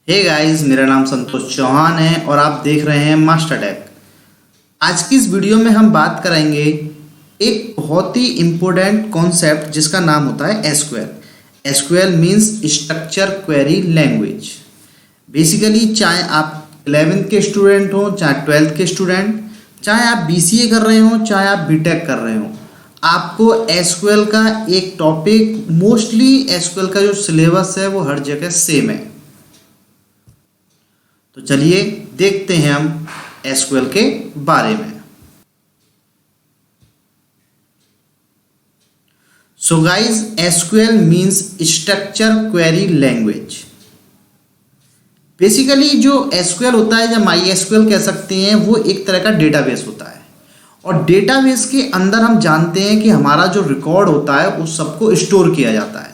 Hey guys, मेरा नाम संतोष चौहान है और आप देख रहे हैं मास्टर टेक। आज की इस वीडियो में हम बात करेंगे एक बहुत ही इम्पोर्टेंट कॉन्सेप्ट जिसका नाम होता है SQL. SQL means structure query language. Basically चाहे आप 11th के स्टूडेंट हो, चाहे 12th के स्टूडेंट, चाहे आप बीसीए कर रहे हो, चाहे आप बीटेक कर रहे हो, आपको एसक्यूएल का एक टॉपिक, मोस्टली एसक्यूएल का जो सिलेबस है वो हर जगह सेम है। तो चलिए देखते हैं हम एसक्यूएल के बारे में। So guys, SQL means structure query language. Basically जो एसक्यूएल होता है, या माई एसक्यूएल कह सकते हैं, वो एक तरह का डेटाबेस होता है। और डेटाबेस के अंदर हम जानते हैं कि हमारा जो रिकॉर्ड होता है उस सबको स्टोर किया जाता है।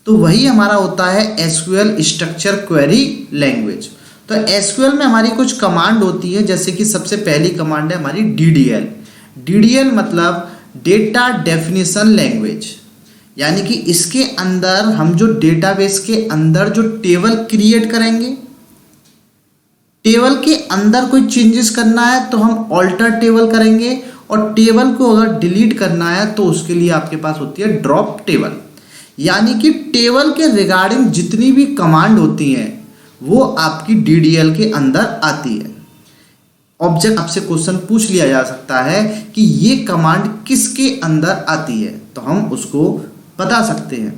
तो वही हमारा होता है एसक्यूएल, स्ट्रक्चर क्वेरी लैंग्वेज। तो एसक्यूएल में हमारी कुछ कमांड होती है, जैसे कि सबसे पहली कमांड है हमारी डीडीएल। डीडीएल मतलब डेटा डेफिनेशन लैंग्वेज, यानी कि इसके अंदर हम जो डेटाबेस के अंदर जो टेबल क्रिएट करेंगे, टेबल के अंदर कोई चेंजेस करना है तो हम ऑल्टर टेबल करेंगे, और टेबल को अगर डिलीट करना है तो उसके लिए आपके पास होती है ड्रॉप टेबल। यानी कि टेबल के रिगार्डिंग जितनी भी कमांड होती हैं वो आपकी डीडीएल के अंदर आती है। ऑब्जेक्ट आपसे क्वेश्चन पूछ लिया जा सकता है कि ये कमांड किसके अंदर आती है, तो हम उसको बता सकते हैं।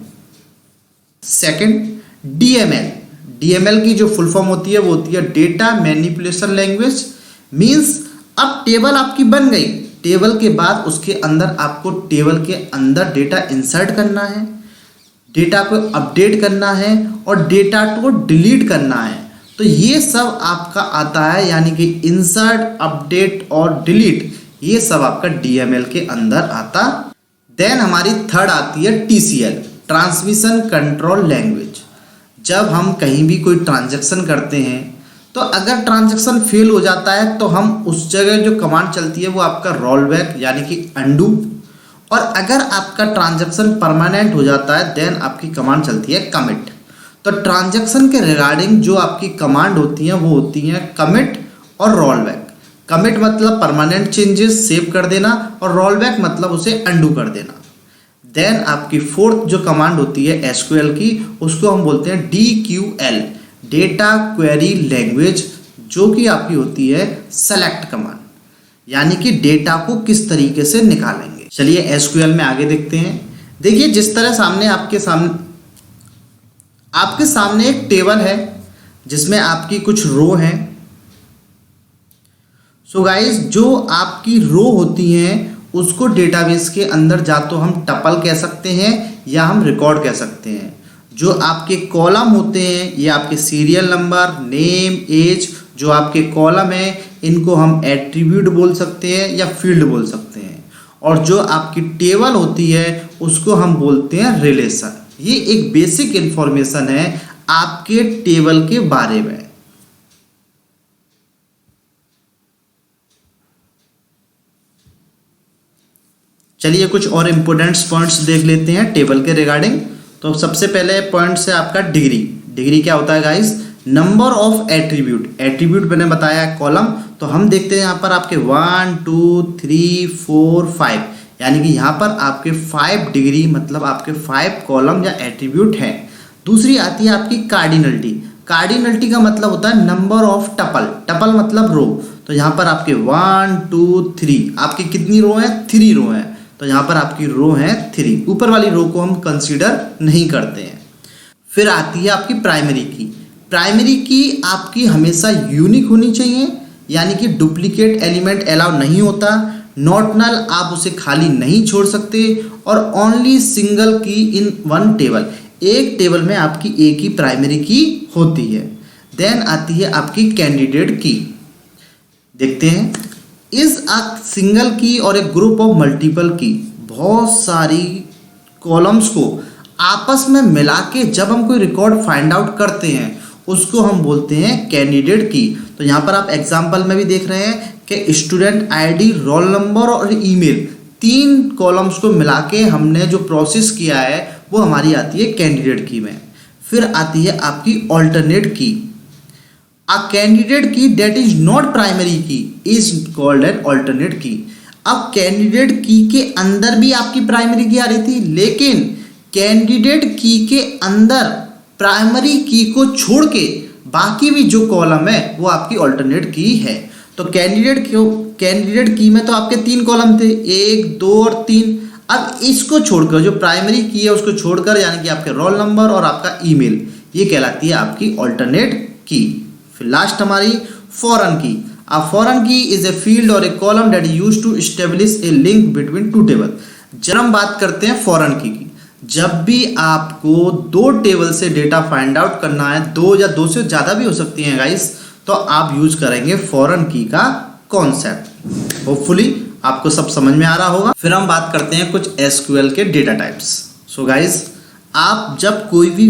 Second, DML. डीएमएल की जो फुल फॉर्म होती है वो होती है डेटा मैनिपुलेशन लैंग्वेज। मींस अब टेबल आपकी बन गई, टेबल के बाद उसके अंदर आपको टेबल के अंदर डेटा इंसर्ट करना है, डेटा को अपडेट करना है और डेटा को डिलीट करना है। तो ये सब आपका आता है, यानी कि इंसर्ट, अपडेट और डिलीट, ये सब आपका डीएमएल के अंदर आता। देन हमारी थर्ड आती है टीसीएल, ट्रांसमिशन कंट्रोल लैंग्वेज। जब हम कहीं भी कोई ट्रांजैक्शन करते हैं तो अगर ट्रांजैक्शन फेल हो जाता है तो हम उस जगह जो कमांड चलती है वो आपका रोल बैक, यानी कि अंडू। और अगर आपका ट्रांजैक्शन परमानेंट हो जाता है देन आपकी कमांड चलती है कमिट। तो ट्रांजैक्शन के रिगार्डिंग जो आपकी कमांड होती हैं वो होती हैं कमिट और रोल बैक। कमिट मतलब परमानेंट चेंजेस सेव कर देना, और रोल बैक मतलब उसे अंडू कर देना। देन आपकी फोर्थ जो कमांड होती है एसक्यूएल की, उसको हम बोलते हैं डीक्यूएल, डेटा क्वेरी लैंग्वेज, जो कि आपकी होती है सेलेक्ट कमांड, यानी कि डेटा को किस तरीके से निकालेंगे। चलिए एसक्यूएल में आगे देखते हैं। देखिए, जिस तरह आपके सामने एक टेबल है जिसमें आपकी कुछ रो हैं। सो गाइस, जो आपकी रो होती हैं उसको डेटाबेस के अंदर जा तो हम टपल कह सकते हैं या हम रिकॉर्ड कह सकते हैं। जो आपके कॉलम होते हैं ये आपके सीरियल नंबर, नेम, एज, जो आपके कॉलम है इनको हम एट्रीब्यूट बोल सकते हैं या फील्ड बोल सकते हैं। और जो आपकी टेबल होती है उसको हम बोलते हैं रिलेशन। ये एक बेसिक इंफॉर्मेशन है आपके टेबल के बारे में। चलिए कुछ और इंपॉर्टेंट पॉइंट्स देख लेते हैं टेबल के रिगार्डिंग। तो सबसे पहले पॉइंट है आपका डिग्री। डिग्री क्या होता है guys? Number of attribute. Attribute मैंने बताया कॉलम, तो हम देखते हैं यहाँ पर आपके 1 2 3 4 5, यानी कि यहाँ पर आपके 5 डिग्री मतलब आपके 5 कॉलम या एट्रीब्यूट हैं। दूसरी आती है आपकी कार्डिनलिटी। कार्डिनलिटी का मतलब होता है नंबर ऑफ टपल। टपल मतलब रो। तो यहाँ पर आपके 1 2 3, आपकी कितनी रो है? 3 रो है। तो यहाँ पर आपकी रो है 3। ऊपर वाली रो को हम कंसीडर नहीं करते हैं। फिर आती है आपकी प्राइमरी की। प्राइमरी की आपकी हमेशा यूनिक होनी चाहिए, यानी कि डुप्लीकेट एलिमेंट अलाउ नहीं होता। नॉट नल, आप उसे खाली नहीं छोड़ सकते। और ओनली सिंगल की इन वन टेबल, एक टेबल में आपकी एक ही प्राइमरी की होती है। देन आती है आपकी कैंडिडेट की। देखते हैं, इज अ सिंगल की और एक ग्रुप ऑफ मल्टीपल की। बहुत सारी कॉलम्स को आपस में मिला के जब हम कोई रिकॉर्ड फाइंड आउट करते हैं उसको हम बोलते हैं कैंडिडेट की। तो यहाँ पर आप एग्जाम्पल में भी देख रहे हैं कि स्टूडेंट आईडी, रोल नंबर और ईमेल, 3 कॉलम्स को मिला के हमने जो प्रोसेस किया है वो हमारी आती है कैंडिडेट की में। फिर आती है आपकी ऑल्टरनेट की। अ कैंडिडेट की दैट इज नॉट प्राइमरी की इज कॉल्ड एन ऑल्टरनेट की। अब कैंडिडेट की के अंदर भी आपकी प्राइमरी की आ रही थी, लेकिन कैंडिडेट की के अंदर प्राइमरी की को छोड़ के बाकी भी जो कॉलम है वो आपकी ऑल्टरनेट की है। तो कैंडिडेट की में तो आपके 3 कॉलम थे, 1, 2 और 3। अब इसको छोड़कर जो प्राइमरी की है उसको छोड़कर, यानी कि आपके रोल नंबर और आपका ईमेल, ये कहलाती है आपकी ऑल्टरनेट की। फिर लास्ट हमारी फॉरेन की। A foreign key is a field or a column that is used to establish a link between two tables। जब हम बात करते हैं फॉरेन की, जब भी आपको 2 टेबल से डेटा फाइंड आउट करना है, 2 या 2 से ज़्यादा भी हो सकती हैं गाइस, तो आप यूज करेंगे फॉरेन की का कॉन्सेप्ट। होपफुली आपको सब समझ में आ रहा होगा। फिर हम बात करते हैं कुछ एसक्यूएल के डेटा टाइप्स। सो गाइस, आप जब कोई भी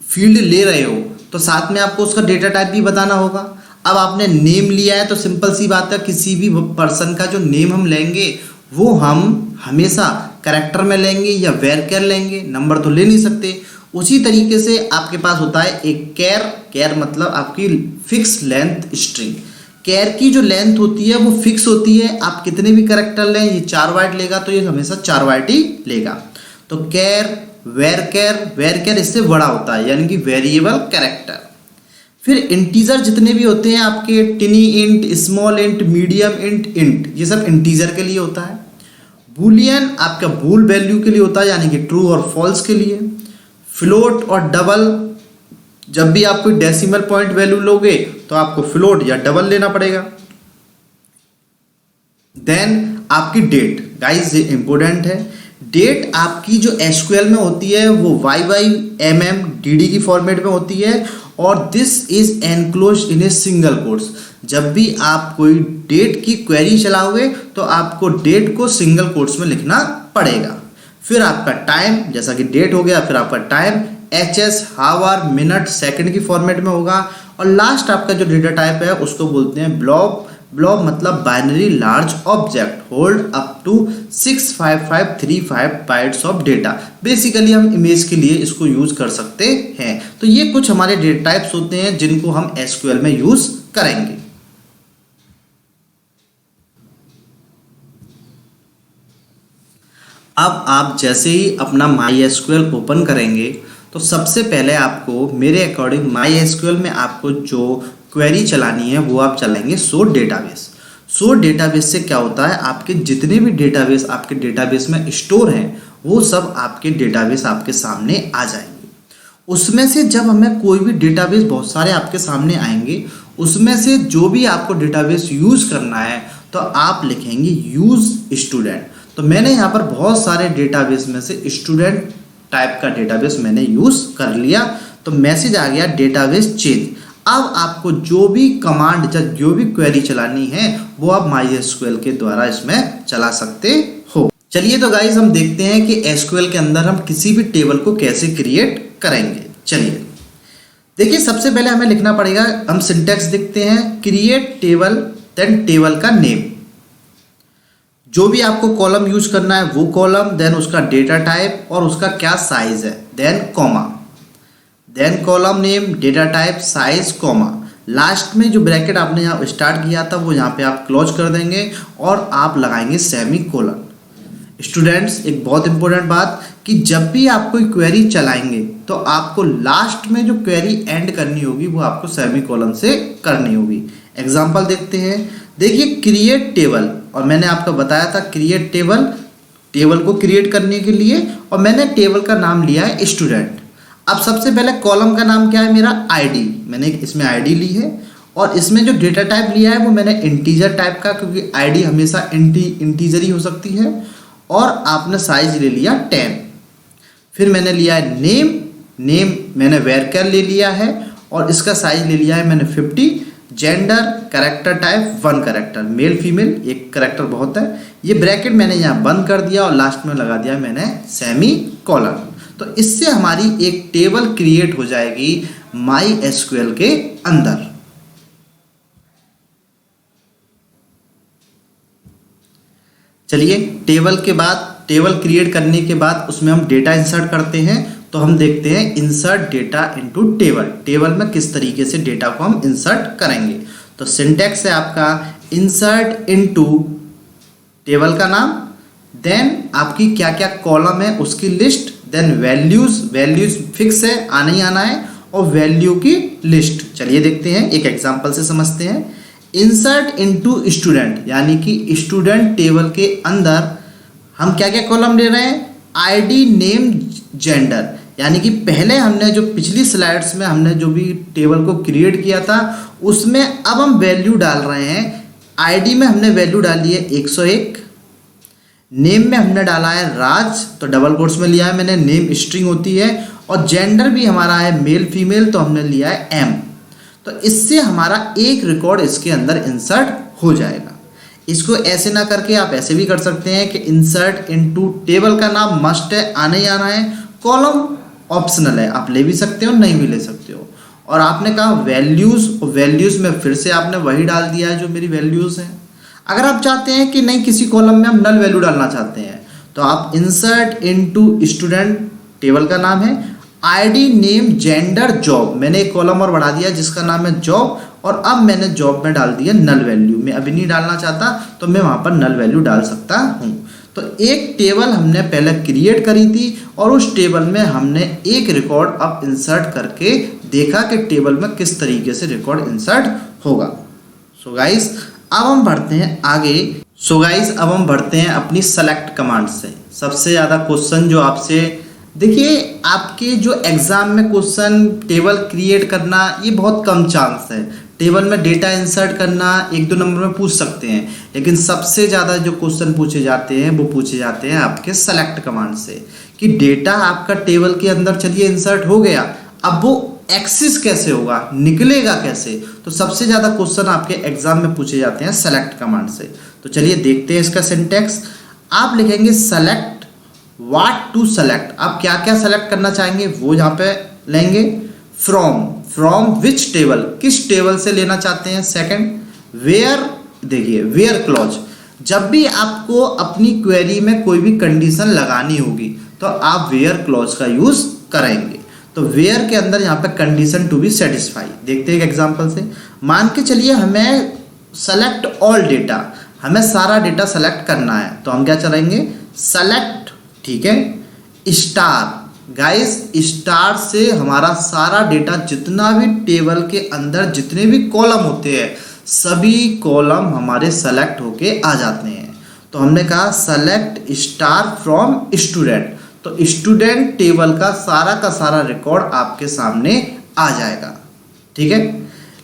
फील्ड ले रहे हो तो साथ में आपको उसका डेटा टाइप भी बताना होगा। अब आपने नेम लिया है तो सिंपल सी बात है, किसी भी पर्सन का जो नेम हम लेंगे वो हम हमेशा कैरेक्टर में लेंगे या वेरकेर लेंगे, नंबर तो ले नहीं सकते। उसी तरीके से आपके पास होता है एक कैर मतलब आपकी फिक्स लेंथ स्ट्रिंग। कैर की जो लेंथ होती है वो फिक्स होती है, आप कितने भी कैरेक्टर लें, ये 4 बाइट लेगा तो ये हमेशा 4 बाइट ही लेगा। तो कैर, वेरकेर इससे बड़ा होता है, यानी कि वेरिएबल कैरेक्टर। फिर इंटीजर जितने भी होते हैं आपके, टिनी int, small int, medium int, ये सब इंटीजर के लिए होता है। बूलियन आपका बूल वैल्यू के लिए होता है, यानी कि ट्रू और फॉल्स के लिए। फ्लोट और डबल, जब भी आप कोई डेसिमल पॉइंट वैल्यू लोगे तो आपको फ्लोट या डबल लेना पड़ेगा। देन आपकी डेट, गाइस ये इंपॉर्टेंट है। डेट आपकी जो एसक्यूएल में होती है वो YYMM DD की फॉर्मेट में होती है, और this is enclose in a single quotes. जब भी आप कोई डेट की क्वेरी चलाओगे तो आपको डेट को सिंगल कोट्स में लिखना पड़ेगा। फिर आपका टाइम, जैसा कि डेट हो गया, फिर आपका टाइम HS, हावर, मिनट, सेकंड की फॉर्मेट में होगा। और लास्ट आपका जो डेटा टाइप है उसको बोलते हैं ब्लॉब मतलब binary large object hold up to 65535 bytes of data. Basically हम इमेज के लिए इसको यूज कर सकते हैं। तो ये कुछ हमारे डेटा टाइप्स होते हैं जिनको हम एसक्यूएल में यूज करेंगे। अब आप जैसे ही अपना MySQL ओपन करेंगे तो सबसे पहले आपको, मेरे अकॉर्डिंग MySQL में आपको जो क्वेरी चलानी है वो आप चलाएंगे सोर्ट डेटाबेस। सोर्ट डेटाबेस से क्या होता है, आपके जितने भी डेटाबेस आपके डेटाबेस में स्टोर हैं वो सब आपके डेटाबेस आपके सामने आ जाएंगे। उसमें से जब हमें कोई भी डेटाबेस, बहुत सारे आपके सामने आएंगे, उसमें से जो भी आपको डेटाबेस यूज़ करना है तो आप लिखेंगे यूज़ स्टूडेंट। तो मैंने यहाँ पर बहुत सारे डेटाबेस में से स्टूडेंट टाइप का डेटाबेस मैंने यूज़ कर लिया, तो मैसेज आ गया डेटाबेस चेंज। अब आपको जो भी कमांड या जो भी क्वेरी चलानी है वो आप MySQL के द्वारा इसमें चला सकते हो। चलिए तो गाइस हम देखते हैं कि SQL के अंदर हम किसी भी टेबल को कैसे क्रिएट करेंगे। चलिए देखिए, सबसे पहले हमें लिखना पड़ेगा, हम सिंटैक्स देखते हैं, क्रिएट टेबल, देन टेबल का नेम, जो भी आपको कॉलम यूज करना है वो कॉलम, देन उसका डेटा टाइप और उसका क्या साइज है, then comma, then column name, data type, size, comma. Last में जो ब्रैकेट आपने यहाँ स्टार्ट किया था वो यहाँ पे आप क्लोज कर देंगे और आप लगाएंगे सेमी कोलन। स्टूडेंट्स, एक बहुत इंपॉर्टेंट बात कि जब भी आप कोई क्वेरी चलाएंगे तो आपको लास्ट में जो क्वेरी एंड करनी होगी वो आपको सेमी कोलन से करनी होगी। एग्जाम्पल देखते हैं। देखिए, क्रिएट टेबल, और मैंने आपको बताया था क्रिएट टेबल को क्रिएट करने के लिए, और मैंने टेबल का नाम लिया है स्टूडेंट। अब सबसे पहले कॉलम का नाम क्या है मेरा, ID, मैंने इसमें ID ली है, और इसमें जो डेटा टाइप लिया है वो मैंने इंटीजर टाइप का, क्योंकि ID हमेशा इंटीजर ही हो सकती है, और आपने साइज ले लिया 10। फिर मैंने लिया है नेम मैंने वेरकर ले लिया है, और इसका साइज ले लिया है मैंने 50। Gender, character type 1 character, male female एक कैरेक्टर बहुत है। ये ब्रैकेट मैंने यहाँ बंद कर दिया और लास्ट में लगा दिया मैंने सेमी कोलन। तो इससे हमारी एक टेबल क्रिएट हो जाएगी MySQL के अंदर। चलिए, टेबल क्रिएट करने के बाद उसमें हम डेटा इंसर्ट करते हैं। तो तो हम देखते हैं insert data into table. Table में किस तरीके से डेटा को हम इंसर्ट करेंगे। तो सिंटैक्स है आपका इंसर्ट इनटू टेबल का नाम, देन आपकी क्या क्या कॉलम है उसकी लिस्ट, देन वैल्यूज फिक्स है, आना ही आना है, और वैल्यू की लिस्ट। चलिए देखते हैं, एक एग्जांपल से समझते हैं। इंसर्ट इनटू स्टूडेंट, यानी कि स्टूडेंट टेबल के अंदर हम क्या क्या कॉलम ले रहे हैं, आईडी, नेम, जेंडर। यानी कि पहले हमने जो पिछली स्लाइड्स में हमने जो भी टेबल को क्रिएट किया था उसमें अब हम वैल्यू डाल रहे हैं। आईडी में हमने वैल्यू डाली है 101, नेम में हमने डाला है राज, तो डबल कोट्स में लिया है मैंने, नेम स्ट्रिंग होती है, और जेंडर भी हमारा है मेल फीमेल, तो हमने लिया है एम। तो इससे हमारा एक रिकॉर्ड इसके अंदर इंसर्ट हो जाएगा। इसको ऐसे ना करके आप ऐसे भी कर सकते हैं कि इंसर्ट इनटू टेबल का नाम मस्ट है, आना ही आना है, कॉलम ऑप्शनल है, आप ले भी सकते हो नहीं भी ले सकते हो। और आपने कहा वैल्यूज़ में फिर से आपने वही डाल दिया है जो मेरी वैल्यूज़ हैं। अगर आप चाहते हैं कि नहीं किसी कॉलम में हम नल वैल्यू डालना चाहते हैं तो आप इंसर्ट इनटू स्टूडेंट, टेबल का नाम है, आईडी, नेम, जेंडर, जॉब, मैंने एक कॉलम और बढ़ा दिया जिसका नाम है जॉब, और अब मैंने जॉब में डाल दिया नल वैल्यू। मैं अभी नहीं डालना चाहता तो मैं वहाँ पर नल वैल्यू डाल सकता हूँ। तो एक टेबल हमने पहले क्रिएट करी थी और उस टेबल में हमने एक रिकॉर्ड अब इंसर्ट करके देखा कि टेबल में किस तरीके से रिकॉर्ड इंसर्ट होगा। सो गाइस अब हम बढ़ते हैं आगे। अब हम बढ़ते हैं अपनी सेलेक्ट कमांड से। सबसे ज़्यादा क्वेश्चन जो आपसे, देखिए आपके जो एग्ज़ाम में क्वेश्चन टेबल क्रिएट करना ये बहुत कम चांस है। टेबल में डेटा इंसर्ट करना 1-2 नंबर में पूछ सकते हैं, लेकिन सबसे ज़्यादा जो क्वेश्चन पूछे जाते हैं वो पूछे जाते हैं आपके सेलेक्ट कमांड से, कि डेटा आपका टेबल के अंदर चलिए इंसर्ट हो गया, अब वो एक्सेस कैसे होगा, निकलेगा कैसे। तो सबसे ज़्यादा क्वेश्चन आपके एग्जाम में पूछे जाते हैं सेलेक्ट कमांड से। तो चलिए देखते हैं इसका सिंटैक्स। आप लिखेंगे सेलेक्ट व्हाट टू सेलेक्ट, आप क्या क्या सेलेक्ट करना चाहेंगे वो यहाँ पे लेंगे। फ्रॉम विच टेबल, किस टेबल से लेना चाहते हैं। सेकंड वेयर, देखिए वेयर क्लॉज, जब भी आपको अपनी क्वेरी में कोई भी कंडीशन लगानी होगी तो आप वेयर क्लॉज का यूज़ करेंगे। तो वेयर के अंदर यहाँ पे कंडीशन टू बी सेटिस्फाई। देखते हैं एक एग्जांपल से। मान के चलिए हमें सेलेक्ट ऑल डेटा, हमें सारा डेटा सेलेक्ट करना है, तो हम क्या चलाएंगे सेलेक्ट, ठीक है, स्टार। गाइस स्टार से हमारा सारा डेटा, जितना भी टेबल के अंदर जितने भी कॉलम होते हैं सभी कॉलम हमारे सेलेक्ट होके आ जाते हैं। तो हमने कहा सेलेक्ट स्टार फ्रॉम स्टूडेंट, तो स्टूडेंट टेबल का सारा रिकॉर्ड आपके सामने आ जाएगा, ठीक है।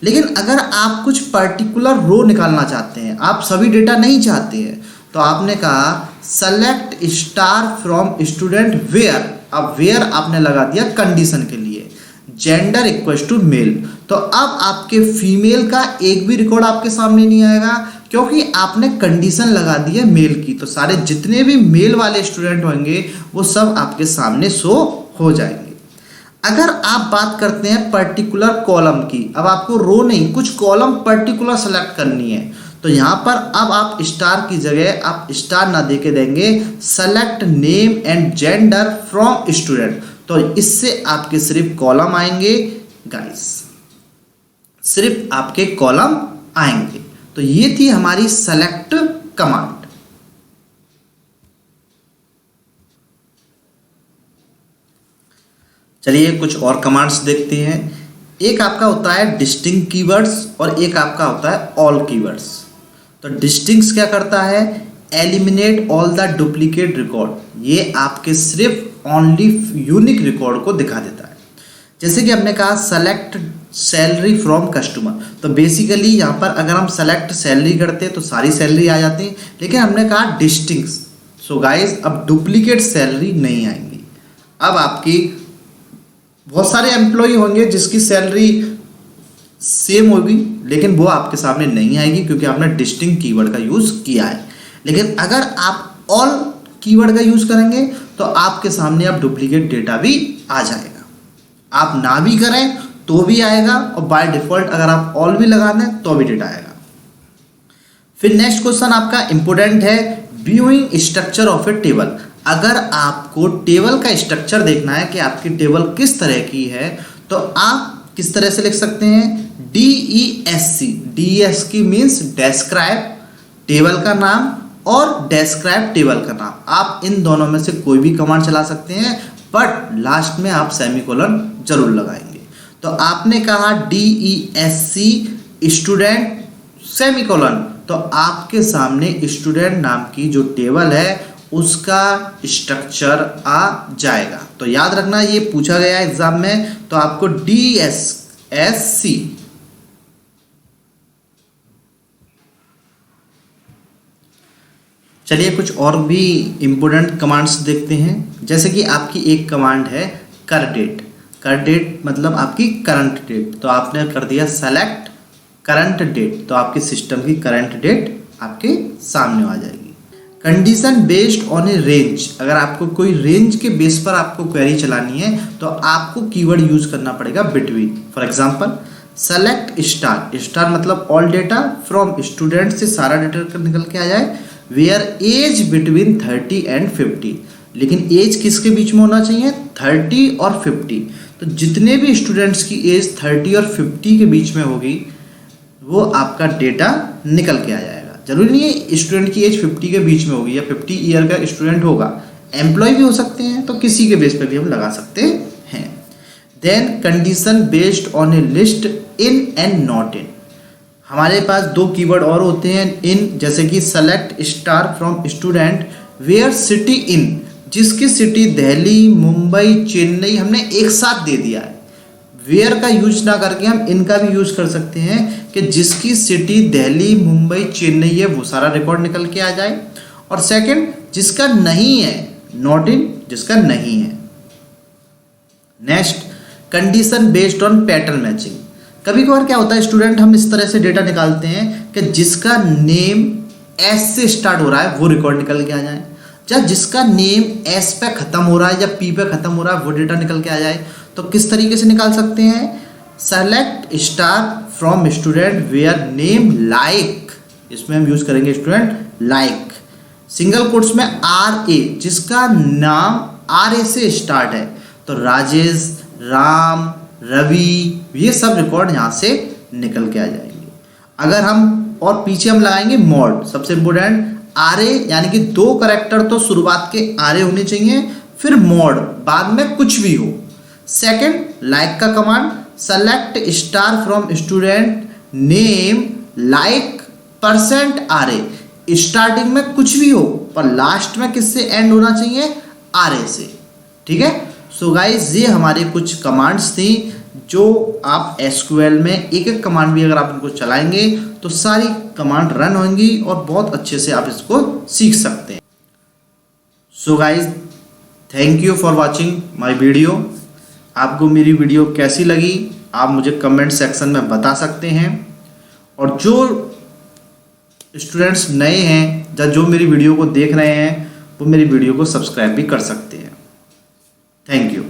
लेकिन अगर आप कुछ पर्टिकुलर रो निकालना चाहते हैं, आप सभी डेटा नहीं चाहते हैं, तो आपने कहा select star from student where. अब वेयर आपने लगा दिया कंडीशन के लिए, जेंडर इक्वल्स टू मेल। तो अब आपके फीमेल का एक भी रिकॉर्ड आपके सामने नहीं आएगा क्योंकि आपने कंडीशन लगा दी है मेल की। तो सारे जितने भी मेल वाले स्टूडेंट होंगे वो सब आपके सामने शो हो जाएंगे। अगर आप बात करते हैं पर्टिकुलर कॉलम की, अब आपको रो नहीं कुछ कॉलम पर्टिकुलर सेलेक्ट करनी है, तो यहाँ पर अब आप स्टार की जगह आप स्टार ना दे के देंगे select name and gender from student. तो इससे आपके सिर्फ कॉलम आएंगे गाइस, सिर्फ आपके कॉलम आएंगे। तो ये थी हमारी सेलेक्ट कमांड। चलिए कुछ और कमांड्स देखते हैं। एक आपका होता है डिस्टिंक्ट कीवर्ड्स और एक आपका होता है ऑल कीवर्ड्स। तो डिस्टिंक्ट क्या करता है, eliminate all the duplicate record, ये आपके सिर्फ ओनली यूनिक रिकॉर्ड को दिखा देता है। जैसे कि हमने कहा सेलेक्ट सैलरी फ्रॉम कस्टमर, तो बेसिकली यहाँ पर अगर हम सेलेक्ट सैलरी करते हैं तो सारी सैलरी आ जाती है, लेकिन हमने कहा डिस्टिंक्ट। सो गाइज अब डुप्लीकेट सैलरी नहीं आएंगी। अब आपकी बहुत सारे एम्प्लॉय होंगे जिसकी सैलरी सेम होगी लेकिन वो आपके सामने नहीं आएगी क्योंकि आपने डिस्टिंक्ट कीवर्ड का यूज़ किया है। लेकिन अगर आप ऑल कीवर्ड का यूज़ करेंगे तो आपके सामने अब डुप्लीकेट डेटा भी आ जाएगा। आप ना भी करें तो भी आएगा और बाय डिफ़ॉल्ट अगर आप ऑल भी लगा दें तो भी डेटा आएगा। फिर नेक्स्ट क्वेश्चन आपका इंपोर्टेंट है, viewing structure of A table. अगर आपको टेबल का स्ट्रक्चर देखना है कि आपकी टेबल किस तरह की है, तो आप किस तरह से लिख सकते हैं, DESC। DESC means describe table का नाम और डेस्क्राइब टेबल का नाम। आप इन दोनों में से कोई भी कमांड चला सकते हैं, बट लास्ट में आप सेमीकोलन जरूर लगाएंगे। तो आपने कहा DESC स्टूडेंट सेमीकोलन, तो आपके सामने स्टूडेंट नाम की जो टेबल है उसका स्ट्रक्चर आ जाएगा। तो याद रखना, ये पूछा गया एग्जाम में, तो आपको DESC। चलिए कुछ और भी इम्पोर्टेंट कमांड्स देखते हैं। जैसे कि आपकी एक कमांड है कर डेट। कर डेट मतलब आपकी करंट डेट, तो आपने कर दिया सेलेक्ट करंट डेट, तो आपके सिस्टम की करंट डेट आपके सामने आ जाएगी। Condition based on A range, अगर आपको कोई रेंज के बेस पर आपको क्वेरी चलानी है तो आपको कीवर्ड यूज करना पड़ेगा between. For example select star, star मतलब ऑल डेटा फ्रॉम स्टूडेंट से सारा डेटा निकल के आ जाए, वेयर एज बिटवीन 30 एंड 50, लेकिन एज किसके बीच में होना चाहिए, 30 और 50। तो जितने भी स्टूडेंट्स की एज 30 और 50 के बीच में होगी वो आपका डेटा निकल के आ जाएगा। जरूरी नहीं है स्टूडेंट की एज 50 के बीच में होगी या 50 ईयर का स्टूडेंट होगा, एम्प्लॉय भी हो सकते हैं, तो किसी के बेस पे भी हम लगा सकते हैं। Then condition based on a list in and not in, हमारे पास दो कीवर्ड और होते हैं इन, जैसे कि select star from student where city in, जिसकी सिटी दिल्ली, मुंबई, चेन्नई हमने एक साथ दे दिया है। वेयर का यूज ना करके हम इनका भी यूज कर सकते हैं कि जिसकी सिटी दिल्ली, मुंबई, चेन्नई है वो सारा रिकॉर्ड निकल के आ जाए। और सेकंड जिसका नहीं है, नॉट इन जिसका नहीं है। Next condition based on pattern matching, कभी कभार क्या होता है स्टूडेंट, हम इस तरह से डेटा निकालते हैं कि जिसका नेम एस से स्टार्ट हो रहा है वो रिकॉर्ड निकल के आ जाए, या जिसका नेम एस पे खत्म हो रहा है या पी पे खत्म हो रहा है वो डेटा निकल के आ जाए। तो किस तरीके से निकाल सकते हैं, select star from student where name like, इसमें हम यूज करेंगे स्टूडेंट लाइक, सिंगल कोट्स में RA, जिसका नाम RA से स्टार्ट है, तो राजेश, राम, रवि, ये सब रिकॉर्ड यहाँ से निकल के आ जाएंगे। अगर हम और पीछे हम लगाएंगे मॉड, सबसे इंपोर्टेंट RA, यानी कि 2 कैरेक्टर तो शुरुआत के RA होने चाहिए, फिर मॉड बाद में कुछ भी हो। सेकंड लाइक का command, select star from student name like %RA, starting में कुछ भी हो पर लास्ट में किससे एंड होना चाहिए, RA से। ठीक है, सो गाइस ये हमारे कुछ कमांड्स थी जो आप SQL में एक एक कमांड भी अगर आप इनको चलाएंगे तो सारी कमांड रन होंगी और बहुत अच्छे से आप इसको सीख सकते हैं। So guys thank you for watching my video. आपको मेरी वीडियो कैसी लगी आप मुझे कमेंट सेक्शन में बता सकते हैं, और जो स्टूडेंट्स नए हैं या जो मेरी वीडियो को देख रहे हैं वो मेरी वीडियो को सब्सक्राइब भी कर सकते हैं। Thank you.